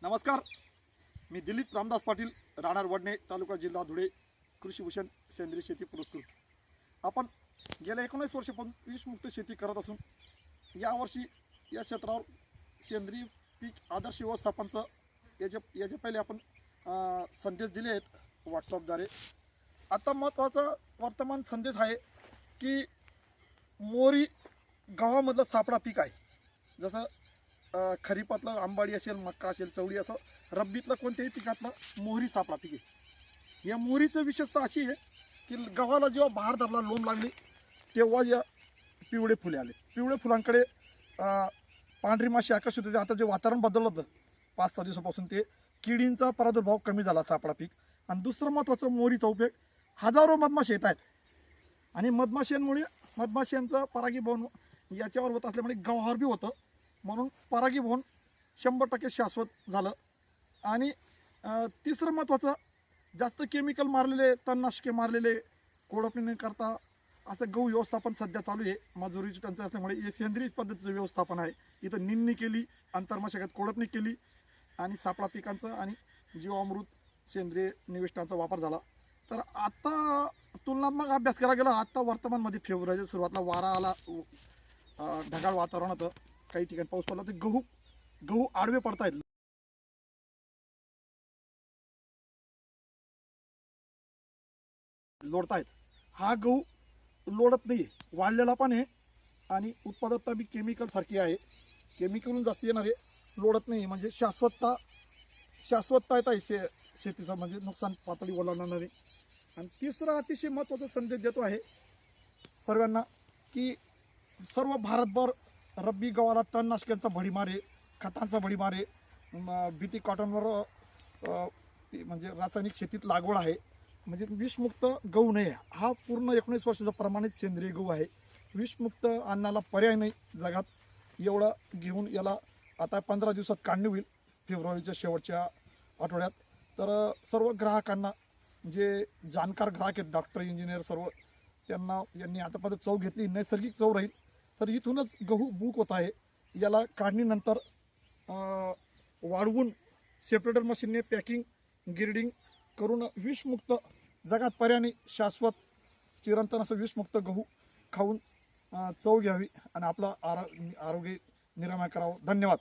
नमस्कार, मी दिलीप रामदास पाटील, राहणार वडणे, तालुका जिल्हा धुळे, कृषीभूषण सेंद्रिय शेती पुरस्कृत. आपण गेल्या 19 वर्षापासून विषमुक्त शेती करत असून यावर्षी या क्षेत्रावर सेंद्रिय पीक आदर्श व्यवस्थापनचं याच्या पहिले आपण संदेश दिले आहेत व्हॉट्सअपद्वारे. आता महत्त्वाचा वर्तमान संदेश आहे की मोहरी गव्हामधलं सापळा पीक आहे. जसं खरीपातलं आंबाडी असेल, मक्का असेल, चवळी, असं रब्बीतलं कोणत्याही पिकातलं मोहरी सापळा पीक आहे. या मोहरीचं विशेषता अशी आहे की गव्हाला जेव्हा बहार धरला, लोंब लागली, तेव्हा या पिवळे फुले आले. पिवळे फुलांकडे पांढरी माशी आकर्षित होते. आता जे वातावरण बदललं होतं 5-6 दिवसापासून, ते किडींचा प्रादुर्भाव कमी झाला सापळा पीक. आणि दुसरं महत्त्वाचं, मोहरीचा उपयोग, हजारो मधमाशी येत आहेत आणि मधमाशांचं परागीभवन याच्यावर होत असल्यामुळे गव्हावर बी होतं, म्हणून परागीभवन 100% शाश्वत झालं. आणि तिसरं महत्त्वाचं, जास्त केमिकल मारलेले, तणनाशके मारलेले कोळपणी करता असं गहू व्यवस्थापन सध्या चालू आहे. मजुरीची टंचाई असल्यामुळे हे सेंद्रिय पद्धतीचं व्यवस्थापन आहे. इथं निंदणी केली, अंतर्मशागत कोळपणी केली आणि सापळा पिकांचं आणि जीवामृत सेंद्रिय निविष्ठांचा वापर झाला. तर आता तुलनात्मक अभ्यास करायला गेला, आता वर्तमानमध्ये फेब्रुवारीच्या सुरुवातीला वारा आला, ढगाळ वातावरण होतं, काही ठिकाणी पाऊस पडला, तर गहू आडवे पडतायत, लोडतायत. हा गहू लोडत नाही, वाढलेला पण आहे आणि उत्पादकता बी केमिकल सारखी आहे. केमिकलून जास्त येणारे लोडत नाही, म्हणजे शाश्वतता येत आहे शेतीचं, म्हणजे नुकसान पातळी ओलांडणार नाही. आणि तिसरा अतिशय महत्त्वाचा संदेश देतो आहे सर्वांना की सर्व भारतभर रब्बी गव्हाला तणनाशकांचा भडीमार आहे, खतांचा भडीमार आहे. बीटी कॉटनवर म्हणजे रासायनिक शेतीत लागवड आहे. म्हणजे विषमुक्त गहू नाही. हा पूर्ण 19 वर्षाचा प्रमाणित सेंद्रिय गहू आहे. विषमुक्त अन्नाला पर्याय नाही जगात. एवढं घेऊन याला आता 15 दिवसात काढणी होईल, फेब्रुवारीच्या शेवटच्या आठवड्यात. तर सर्व ग्राहकांना, जे जाणकार ग्राहक आहेत, डॉक्टर, इंजिनियर, सर्व यांनी आतापर्यंत चव घेतली, नैसर्गिक चव राहील. तर इथूनच गहू बुक होत आहे. याला काढणीनंतर वाळवून सेपरेटर मशीनने पॅकिंग, गिरडिंग करून विषमुक्त, जगात पर्यायाने शाश्वत चिरंतन असं विषमुक्त गहू खाऊन चव घ्यावी आणि आपलं आरोग्य निरामय करावं. धन्यवाद.